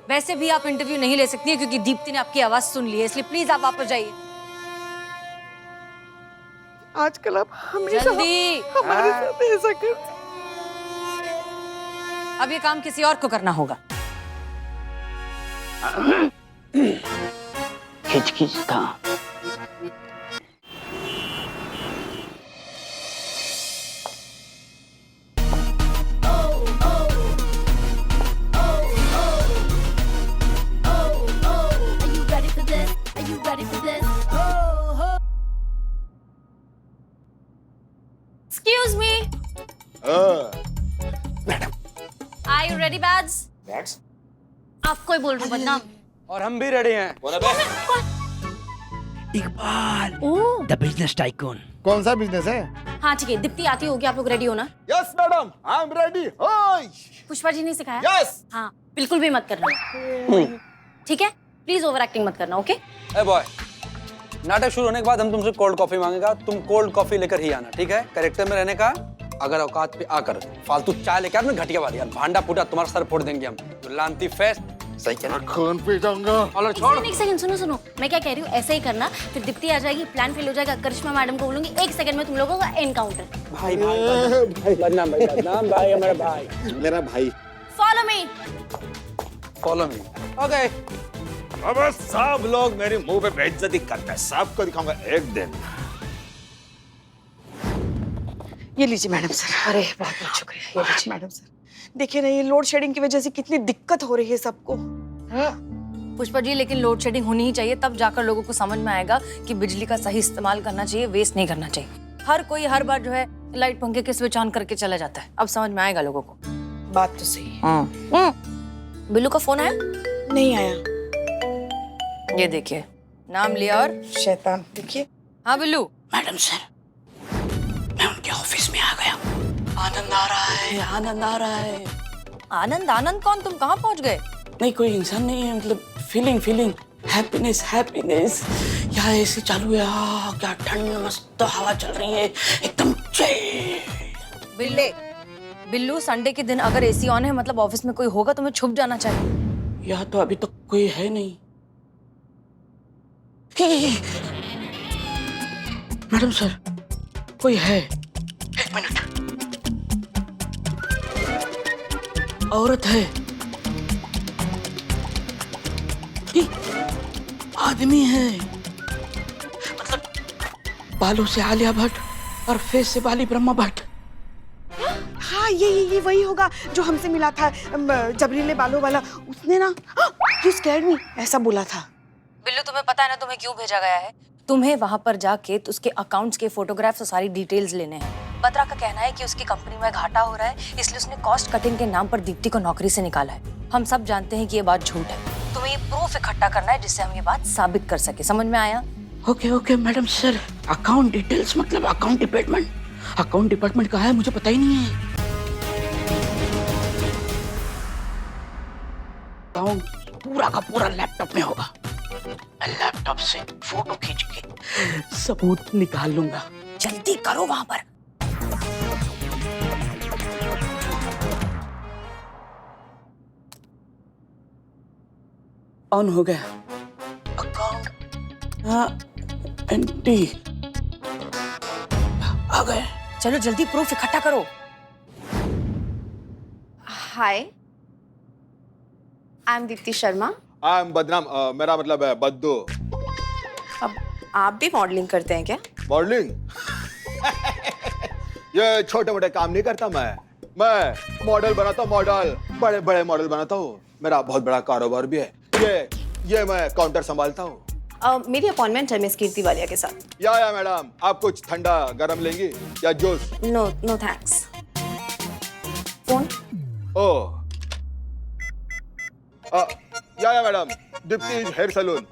वैसे भी आप इंटरव्यू नहीं ले सकती है क्योंकि दीप्ति ने आपकी आवाज सुन ली है, इसलिए प्लीज आप वापस जाइए। आजकल आप हमेशा जल्दी। हमारे साथ ऐसा कर। अब ये काम किसी और को करना होगा। खिचखिच था। Excuse me. Are you ready, Bads? आपको ही बोल रही हूँ बदनाम। और हम भी रेडी हैं। कौन है बे? Iqbal, the business tycoon. कौन सा बिजनेस है? हाँ ठीक है, दीप्ति आती होगी, आप लोग रेडी हो ना? Yes madam, I am ready. Pushpa ji ने सिखाया? यस। हाँ, बिल्कुल भी मत करना, ठीक है? प्लीज ओवर एक्टिंग मत करना, ओके? ए बॉय, नाटक शुरू होने के बाद हम तुमसे कोल्ड कॉफी मांगेगा, तुम कोल्ड कॉफी लेकर ही आना, ठीक है? कैरेक्टर में रहने का, अगर औकात पे आकर फालतू चाय लेकर आना, घटिया वाली यार, भांडा फूटा तुम्हारा सर फोड़ देंगे हम। तो लांती फेस्ट सही कहना, खून पी जाऊंगा। और छोड़। एक सेकंड, सुनो सुनो, मैं क्या कह रही हूँ, ऐसे ही करना, फिर दीप्ति आ जाएगी, प्लान फेल हो जाएगा, करिश्मा मैडम को बोलूंगी, 1 सेकंड में तुम लोगों का एनकाउंटर। भाई बदनाम भाई, हमारा भाई, मेरा भाई। Follow me. ओके। अब सब लोग मेरे मुंह पे बेइज्जती करते हैं, सबको दिखाऊंगा एक दिन। ये लीजिए मैडम सर। अरे बहुत बहुत शुक्रिया, ये लीजिए। मैडम सर, देखिए ना, ये लोड शेडिंग की वजह से कितनी दिक्कत हो रही है सबको। पुष्पा जी, लेकिन लोड शेडिंग होनी ही चाहिए, तब जाकर लोगों को समझ में आएगा कि बिजली का सही इस्तेमाल करना चाहिए, वेस्ट नहीं करना चाहिए। हर कोई हर बार जो है लाइट पंखे के स्विच ऑन करके चला जाता है, अब समझ में आएगा लोगों को। बात तो सही है। बिल्लू का फोन आया? नहीं आया। ये देखिए, नाम लिया और शैतान। देखिए। हाँ बिल्लू। मैडम सर, मैं उनके ऑफिस में आ गया। आनंद आ रहा है, आनंद आ रहा है। आनंद? आनंद कौन? तुम कहाँ पहुँच गए? नहीं, कोई इंसान नहीं है, मतलब फीलिंग हैप्पीनेस हैप्पीनेस। यहाँ एसी चालू है, क्या ठंड, मस्त हवा चल रही है, एकदम चिल। बिल्लू, संडे के दिन अगर एसी ऑन है मतलब ऑफिस में कोई होगा, तुम्हें छुप जाना चाहिए। यहाँ तो अभी तक कोई है नहीं। मैडम सर, कोई है। 1 मिनट। औरत है, आदमी है, मतलब बालों से आलिया भट्ट और फेस से बाली ब्रह्मा भट्ट। हाँ, ये वही होगा जो हमसे मिला था, जबरीले बालों वाला। उसने ना यू स्कैर्ड मी ऐसा बोला था। बिल्लू, तुम्हें पता है ना तुम्हें क्यों भेजा गया है? तुम्हें वहां पर जाके तो उसके अकाउंट्स के फोटोग्राफ्स और सारी डिटेल्स लेने हैं। बत्रा का कहना है कि उसकी कंपनी में घाटा हो रहा है, इसलिए उसने कॉस्ट कटिंग के नाम पर दीप्ति को नौकरी से निकाला है। हम सब जानते हैं कि ये बात झूठ है, तुम्हें ये प्रूफ इकट्ठा करना है जिससे हम ये बात साबित कर सके। समझ में आया? Okay madam sir, account details मतलब अकाउंट डिपार्टमेंट। अकाउंट डिपार्टमेंट कहाँ है मुझे पता ही नहीं है। अकाउंट पूरा का पूरा लैपटॉप में होगा। मैं लैपटॉप से फोटो खींच के सबूत निकाल लूंगा। जल्दी करो वहां पर। ऑन हो गया अकाउंट। हाँ, एंटी आ गए। चलो जल्दी प्रूफ इकट्ठा करो। Hi, I am Deepti Sharma. I am बदनाम, मेरा मतलब है बद्दू। अब आप भी मॉडलिंग करते हैं क्या? मॉडलिंग? ये छोटे मोटे काम नहीं करता मैं मॉडल बनाता हूँ, मॉडल बड़े बड़े मॉडल बनाता हूँ। मेरा बहुत बड़ा कारोबार भी है। ये मैं काउंटर संभालता हूँ। मेरी अपॉइंटमेंट है मिस कीर्ति वालिया के साथ। या मैडम, आप कुछ ठंडा गरम लेंगी या juice? No thanks. Phone? Oh, yeah madam, Deepti hair salon.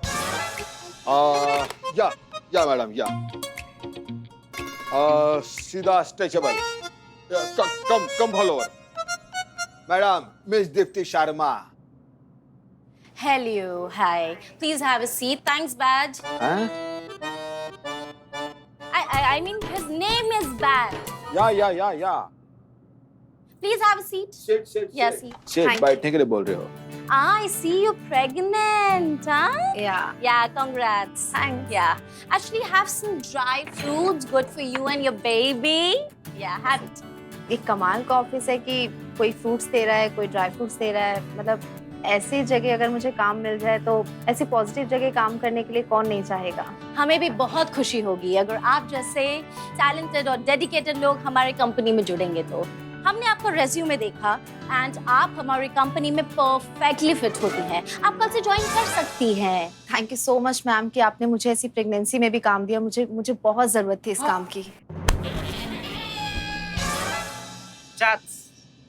Yeah madam, yeah सीधा stretchable, come follower. Madam, miss Deepti Sharma. Hello, hi. Please have a seat. Thanks, Badge. I mean, his name is Badge. या Please have a seat. Sit. Yeah, seat. Sit, बैठने के लिए बोल रहे हो? I see you're pregnant, huh? Yeah. Yeah, congrats. Thanks. Yeah. Actually, have some dry fruits, good for you and your baby. Yeah, have it. एक कमाल का ऑफिस है कि कोई फ्रूट्स दे रहा है, कोई ड्राई फ्रूट्स दे रहा है। मतलब ऐसी जगह अगर मुझे काम मिल जाए तो ऐसी पॉजिटिव जगह काम करने के लिए कौन नहीं चाहेगा। हमें भी बहुत खुशी होगी अगर आप जैसे टैलेंटेड और डेडिकेटेड लोग हमारी कंपनी में जुड़ेंगे। तो हमने आपका रेज्यूमे देखा एंड आप हमारी कंपनी में परफेक्टली फिट होती हैं। आप कल से ज्वाइन कर सकती हैं। Thank you so much ma'am कि आपने मुझे ऐसी प्रेगनेंसी में भी काम दिया। मुझे बहुत जरूरत थी इस काम की।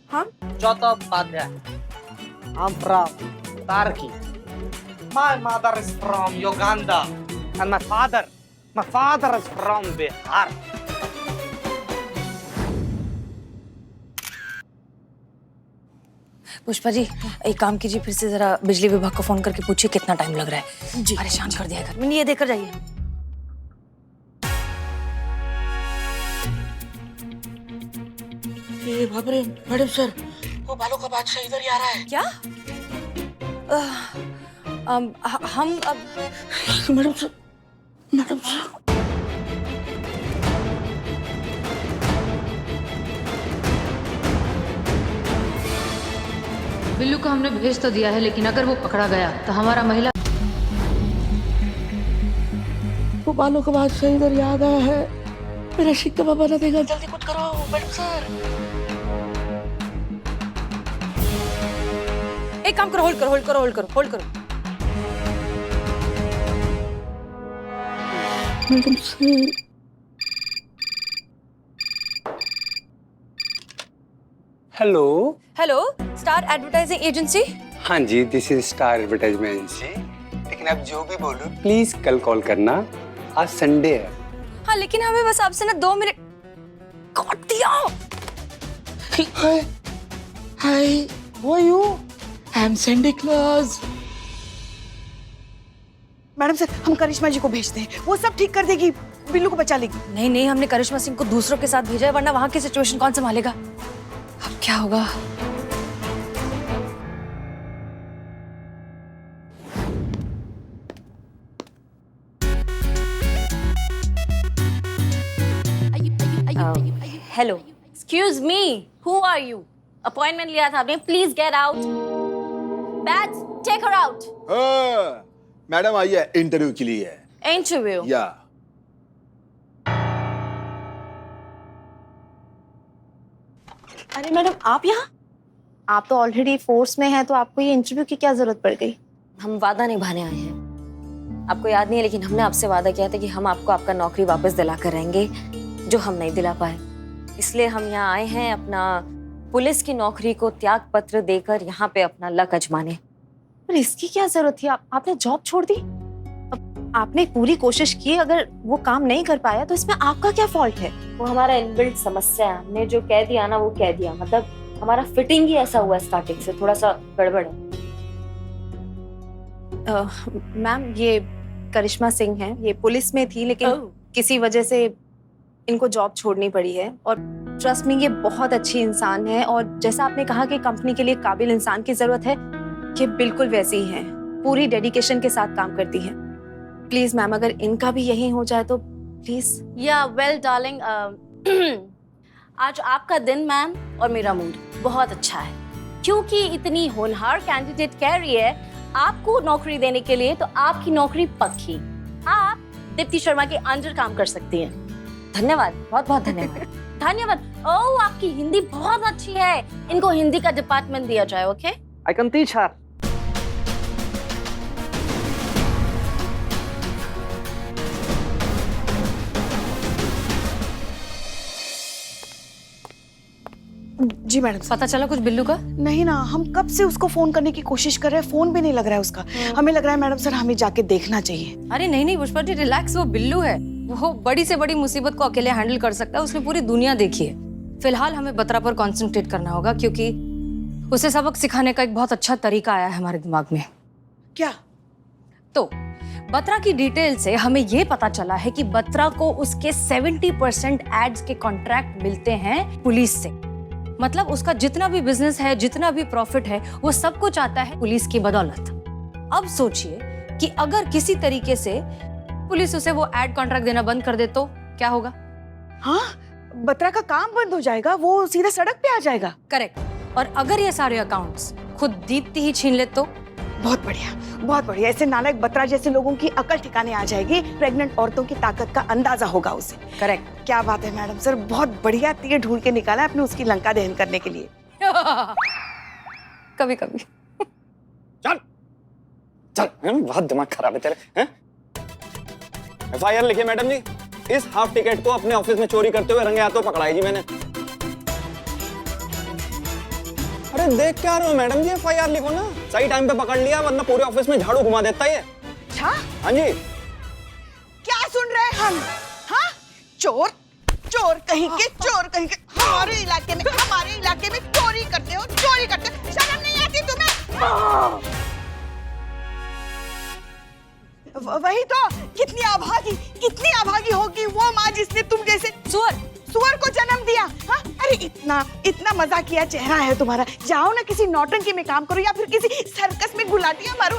हम Jota Padre. I'm from Turkey. My mother is from Uganda and my father is from Bihar. Pushpa ji एक काम कीजिए, फिर से जरा बिजली विभाग को फोन करके पूछिए कितना टाइम लग रहा है। जी परेशान कर दिया घर में। ये देकर जाइए। ये बाप रे मैडम सर, वो बालों का बादशाह इधर ही आ रहा है। क्या? हम अब madam sir, madam sir. Billu को हमने भेज तो दिया है, लेकिन अगर वो पकड़ा गया तो हमारा महिला। वो बालों का बादशाह इधर ही आ गया है, मेरा शिक्का बाबा ना देगा, जल्दी कुछ करो मैडम सर। एक काम करो, होल्ड करो, होल्ड करो, होल्ड करो, होल्ड करो। Madam sir, hello. Hello, star advertising agency. हाँ जी, this is star advertisement agency. लेकिन आप जो भी बोलो प्लीज कल कॉल करना, आज संडे है। हाँ लेकिन हमें बस आपसे ना 2 मिनट। काट दिया। Hi hi, who are you? I am Sandy Claus. Madam sir, हम करिश्मा जी को भेजते हैं, वो सब ठीक कर देगी, बिल्लू को बचा लेगी। नहीं नहीं, हमने करिश्मा सिंह को दूसरों के साथ भेजा है, वरना वहां की सिचुएशन कौन संभालेगा? अब क्या होगा? Hello, excuse me, who are you? Appointment लिया था आपने, please get out. Bats, take her out. Madam आई है इंटरव्यू के लिए। इंटरव्यू? या अरे मैडम, आप यहाँ? आप तो ऑलरेडी फोर्स में हैं, तो आपको ये इंटरव्यू की क्या जरूरत पड़ गई? हम वादा निभाने आए हैं। आपको याद नहीं है, लेकिन हमने आपसे वादा किया था कि हम आपको आपका नौकरी वापस दिला कर रहेंगे, जो हम नहीं दिला पाए। इसलिए हम यहाँ आए हैं अपना पुलिस की नौकरी को त्याग पत्र देकर यहाँ पे अपना लक आजमाने। पर इसकी क्या जरूरत थी? आपने जॉब छोड़ दी? अब आपने पूरी कोशिश की, अगर वो काम नहीं कर पाया तो इसमें आपका क्या फॉल्ट है? वो हमारा इनबिल्ट समस्या है। हमने जो कह दिया ना वो कह दिया, मतलब हमारा फिटिंग ही ऐसा हुआ स्टार्टिंग से, थोड़ा सा गड़बड़ है। मैम, ये करिश्मा सिंह हैं, ये पुलिस में थी लेकिन किसी वजह से इनको जॉब छोड़नी पड़ी है। और ट्रस्ट मी, ये बहुत अच्छी इंसान है, और जैसा आपने कहा कि कंपनी के लिए काबिल इंसान की जरूरत है, ये बिल्कुल वैसी ही हैं, पूरी डेडिकेशन के साथ काम करती हैं। प्लीज मैम, अगर इनका भी यही हो जाए तो प्लीज। या वेल डार्लिंग, आज आपका दिन मैम और मेरा मूड बहुत अच्छा है, क्योंकि इतनी होनहार कैंडिडेट कह रही है आपको नौकरी देने के लिए, तो आपकी नौकरी पक्की। आप दीप्ति शर्मा के अंडर काम कर सकती हैं। धन्यवाद, बहुत बहुत धन्यवाद। धन्यवाद। ओह, आपकी हिंदी बहुत अच्छी है, इनको हिंदी का डिपार्टमेंट दिया जाए। Okay, I can teach her. जी मैडम। पता चला कुछ बिल्लू का? नहीं ना, हम कब से उसको फोन करने की कोशिश कर रहे हैं, फोन भी नहीं लग रहा है उसका। हमें लग रहा है मैडम सर, हमें जाके देखना चाहिए। अरे नहीं नहीं पुष्पा जी, रिलैक्स, वो बिल्लू है, वो बड़ी से बड़ी मुसीबत को अकेले हैंडल कर सकता है, उसने पूरी दुनिया देखी है। फिलहाल हमें बत्रा पर कॉन्सेंट्रेट करना होगा, क्योंकि उसे सबक सिखाने का एक बहुत अच्छा तरीका आया है हमारे दिमाग में। क्या? तो बत्रा की डिटेल से हमें ये पता चला है कि बत्रा को उसके 70% एड्स के कॉन्ट्रैक्ट मिलते हैं पुलिस से। मतलब उसका जितना भी बिजनेस है, जितना भी प्रॉफिट है, वो सब कुछ आता है पुलिस की बदौलत। अब सोचिए कि अगर किसी तरीके से पुलिस उसे वो एड कॉन्ट्रैक्ट देना बंद कर दे तो क्या होगा? हाँ, बत्रा का काम बंद हो जाएगा, वो सीधा सड़क पे आ जाएगा। करेक्ट। और अगर ये सारे अकाउंट्स खुद दीप्ति ही छीन ले तो? बहुत बढ़िया, बहुत बढ़िया। ऐसे नालायक बत्रा जैसे लोगों की अकल ठिकाने आ जाएगी, प्रेग्नेंट औरतों की ताकत का अंदाजा होगा उसे। करेक्ट। क्या बात है मैडम सर, बहुत बढ़िया तीर ढूंढ के निकाला आपने उसकी लंका दहन करने के लिए। कभी कभी। चल चल, बहुत दिमाग खराब है तेरे। FIR लिखिए मैडम जी, इस हाफ टिकट को अपने ऑफिस में चोरी करते हुए रंगे हाथों पकड़ाई जी मैंने। अरे देख क्या रहे हो मैडम जी, FIR लिखो ना, सही टाइम पे पकड़ लिया, वरना पूरे ऑफिस में झाड़ू घुमा देता है। अच्छा? हाँ जी। क्या सुन रहे हैं हम? हाँ, चोर, चोर कहीं के, चोर कहीं के, हमारे इलाके में चोरी करते हो, चोरी करते हो, शर्म नहीं आती तुम्हें? वही तो, कितनी अभागी होगी वो माँ जिसने तुम जैसे सुअर को जन्म दिया। हाँ, अरे इतना मजाकिया चेहरा है तुम्हारा। जाओ ना किसी नौटंकी में काम करो या फिर किसी सर्कस में गुलाटियां मारो।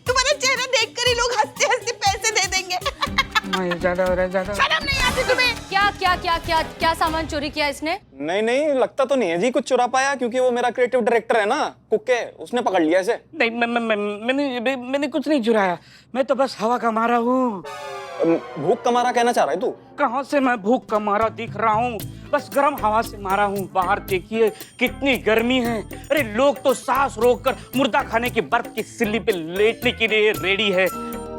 तुम्हारा चेहरा देखकर ही लोग हंसते हंसते पैसे दे देंगे। ज्यादा हो रहा है, ज्यादा। शर्म नहीं आती तुम्हें? क्या सामान चोरी किया इसने? नहीं, लगता तो नहीं है जी कुछ चुरा पाया, क्योंकि वो मेरा क्रिएटिव डायरेक्टर है ना, कुक्के, उसने पकड़ लिया इसे। नहीं, मैंने कुछ नहीं चुराया, मैं तो बस हवा का मारा हूँ। भूख का मारा कहना चाह रहा है तू? कहाँ से मैं भूख का मारा दिख रहा हूँ, बस गर्म हवा से मारा हूँ। बाहर देखिए कितनी गर्मी है। अरे लोग तो सांस रोककर मुर्दा खाने की बर्फ की सिल्ली पे लेटने के लिए रेडी है।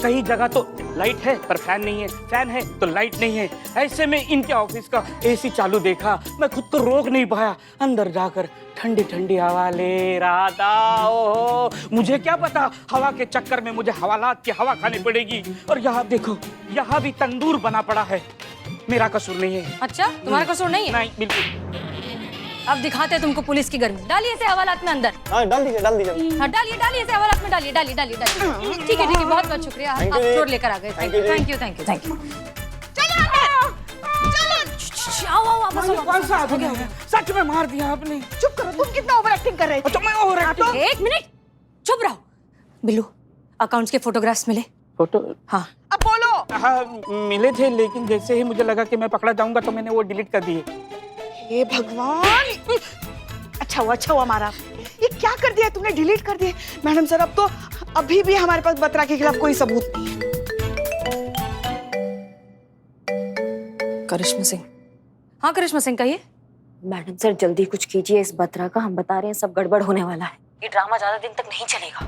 कई जगह तो लाइट है पर फैन नहीं है, फैन है तो लाइट नहीं है। ऐसे में इनके ऑफिस का एसी चालू देखा, मैं खुद को रोक नहीं पाया। अंदर जाकर ठंडी ठंडी हवा ले रहा था। ओहो, मुझे क्या पता हवा के चक्कर में मुझे हवालात की हवा खानी पड़ेगी। और यहाँ देखो, यहाँ भी तंदूर बना पड़ा है। मेरा कसूर नहीं है। अच्छा, तुम्हारा कसूर नहीं है? नहीं, बिल्कुल। अब दिखाते हैं तुमको पुलिस की गर्मी। डालिए इसे हवालात में अंदर। हाँ, डाल दीजिए। हाँ, डालिए इसे हवालात में, डालिए। ठीक है, बहुत बहुत शुक्रिया, आप चोर लेकर आ गए। Thank you. कौन सा आदमी है? सच में मार दिया आपने। चुप करो, तुम कितना ओवर एक्टिंग कर रहे थे? तो मैं ओवर एक्टिंग? एक मिनट चुप रहो। बिल्लू, अकाउंट्स के फोटोग्राफ्स मिले? फोटो? हाँ। अब बोलो। हाँ, मिले थे, लेकिन जैसे ही मुझे लगा कि मैं पकड़ा जाऊंगा तो मैंने वो डिलीट कर दिए। हे भगवान, अच्छा हुआ मारा। ये क्या कर दिया तुमने? डिलीट कर दिए? मैडम सर, अब तो अभी भी हमारे पास बत्रा के खिलाफ कोई सबूत नहीं है। करिश्मा सिंह। हाँ करिश्मा सिंह, कहिए। मैडम सर जल्दी कुछ कीजिए इस बत्रा का, हम बता रहे हैं सब गड़बड़ होने वाला है। ये ड्रामा ज्यादा दिन तक नहीं चलेगा।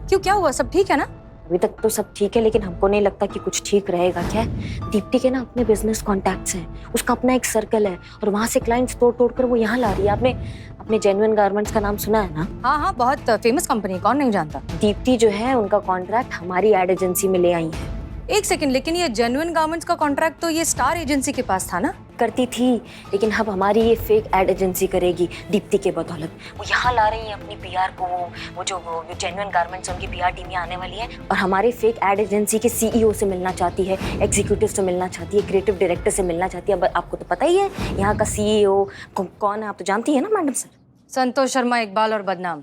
क्यों, क्या हुआ? सब ठीक है ना? अभी तक तो सब ठीक है, लेकिन हमको नहीं लगता कि कुछ ठीक रहेगा। क्या दीप्ति के ना अपने बिजनेस कॉन्टैक्ट्स हैं, उसका अपना एक सर्कल है और वहाँ से क्लाइंट्स तोड़ कर वो यहाँ ला रही है। आपने अपने जेन्युइन गारमेंट्स का नाम सुना है ना? हाँ, बहुत फेमस कंपनी है, कौन नहीं जानता। दीप्ति जो है उनका कॉन्ट्रैक्ट हमारी एड एजेंसी में ले आई है। एक सेकंड, लेकिन ये जेन्युइन गारमेंट्स का कॉन्ट्रैक्ट तो ये स्टार एजेंसी के पास था ना? करती थी, लेकिन अब हमारी ये फेक एड एजेंसी करेगी दीप्ति के बदौलत। वो यहाँ ला रही है अपनी पीआर को। वो जो जेन्युइन गारमेंट्स उनकी पीआर टीम यहाँ आने वाली है और हमारे फेक एड एजेंसी के सीईओ से मिलना चाहती है, एग्जीक्यूटिव से मिलना चाहती है, क्रिएटिव डायरेक्टर से मिलना चाहती है। अब आपको तो पता ही है यहाँ का सीईओ कौन है, आप तो जानती है ना मैडम सर? संतोष शर्मा, इकबाल और बदनाम।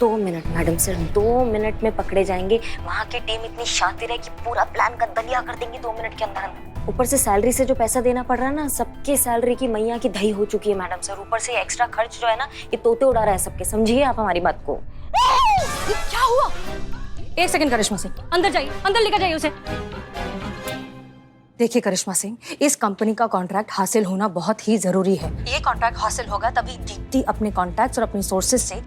2 मिनट मैडम सर, 2 मिनट में पकड़े जाएंगे। वहाँ की टीम इतनी शातिर है कि पूरा प्लान का दलिया कर देंगी 2 मिनट के अंदर। ऊपर से सैलरी से जो पैसा देना पड़ रहा है ना, सबके सैलरी की मैया की दही हो चुकी है मैडम सर। ऊपर से एक्स्ट्रा खर्च जो है ना, ये तोते उड़ा रहा है सबके। समझिए आप हमारी बात को। ये क्या हुआ? एक सेकंड करिश्मा सिंह, अंदर जाइए, अंदर लेकर जाइए उसे। देखिए करिश्मा सिंह, इस कंपनी का कॉन्ट्रैक्ट हासिल होना बहुत ही जरूरी है। ये कॉन्ट्रैक्ट हासिल होगा तभी दीप्ति अपने कॉन्टैक्ट्स और अपनी सोर्सेज से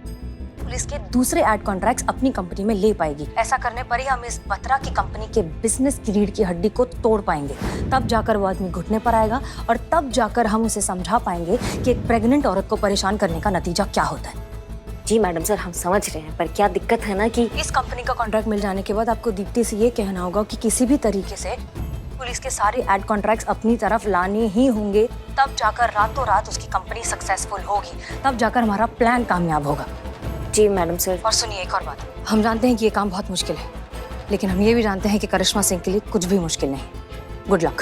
पुलिस के दूसरे एड कॉन्ट्रैक्ट्स अपनी कंपनी में ले पाएगी। ऐसा करने पर ही हम इस बत्रा की कंपनी के बिजनेस की रीढ़ की हड्डी को तोड़ पाएंगे। तब जाकर वो आदमी घुटने पर आएगा और तब जाकर हम उसे समझा पाएंगे कि एक प्रेग्नेंट औरत को परेशान करने का नतीजा क्या होता है। जी मैडम सर, हम समझ रहे हैं, पर क्या दिक्कत है ना कि इस कंपनी का कॉन्ट्रैक्ट मिल जाने के बाद आपको दीप्ति से ये कहना होगा कि किसी भी तरीके से पुलिस के सारे एड कॉन्ट्रैक्ट्स अपनी तरफ लाने ही होंगे। तब जाकर रातों रात उसकी कंपनी सक्सेसफुल होगी, तब जाकर हमारा प्लान कामयाब होगा। जी मैडम सर। और सुनिए एक और बात, हम जानते हैं कि ये काम बहुत मुश्किल है, लेकिन हम ये भी जानते हैं कि करिश्मा सिंह के लिए कुछ भी मुश्किल नहीं। Good luck.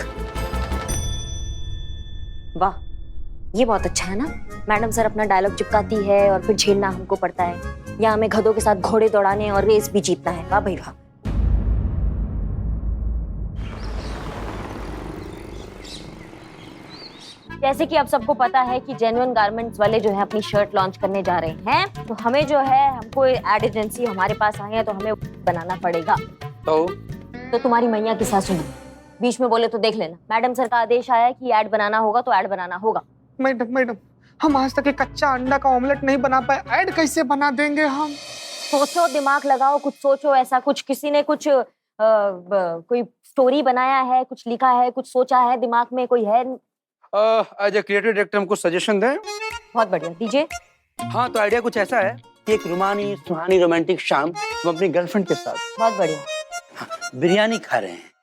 वाह, ये बहुत अच्छा है ना। मैडम सर अपना डायलॉग चिपकाती है और फिर झेलना हमको पड़ता है। या हमें गधों के साथ घोड़े दौड़ाने और रेस भी जीतना है। वाह भाई वाह। जैसे कि आप सबको पता है कि जेन्युइन गारमेंट्स वाले जो है अपनी शर्ट लॉन्च करने जा रहे हैं, तो हमें जो है, हमको एड एजेंसी हमारे पास आई है तो हमें बनाना पड़ेगा। तो तुम्हारी मैया की सासू बीच में बोले तो देख लेना। मैडम सर का आदेश आया है कि ऐड बनाना होगा तो ऐड बनाना होगा। मैडम, हम आज तक एक कच्चा अंडा का ऑमलेट नहीं बना पाए, ऐड कैसे बना देंगे हम? सोचो, दिमाग लगाओ, कुछ सोचो। ऐसा कुछ किसी ने कुछ कोई स्टोरी बनाया है, कुछ लिखा है, कुछ सोचा है दिमाग में, कोई है? एज ए क्रिएटिव डायरेक्टर हमको सजेशन दें। बहुत बढ़िया, दीजिए। हाँ, तो आइडिया कुछ ऐसा है कि एक रुमानी सुहानी रोमांटिक शाम हम अपनी गर्लफ्रेंड के साथ बहुत बढ़िया बिरयानी खा रहे हैं।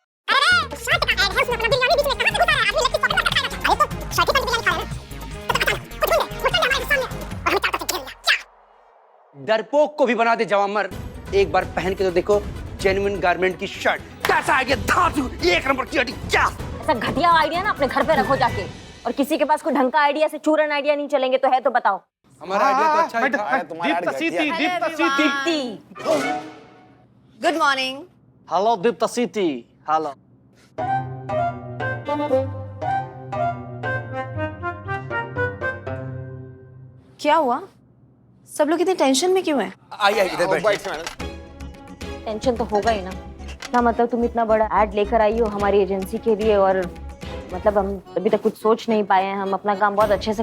डरपोक को भी बना दे जवामर। एक बार पहन के तो देखो जेन्युइन गारमेंट की शर्ट, कैसा आइडिया, धातु एक नंबर की हड्डी, क्या ऐसा घटिया आइडिया ना अपने घर पे रखो जाके, और किसी के पास कोई ढंग का आइडिया से चूरन आइडिया नहीं चलेंगे तो है तो बताओ। हमारा आइडिया तो अच्छा ही था। Deepti. Good morning. Hello Dipta city, hello. क्या हुआ? सब लोग इतने टेंशन में क्यों हैं? आइए इधर बैठिए। टेंशन तो होगा ही ना, ना मतलब तुम इतना बड़ा ऐड लेकर आई हो हमारी एजेंसी के लिए, और मतलब हम अभी तक कुछ सोच नहीं पाए हैं, हम अपना काम बहुत अच्छे से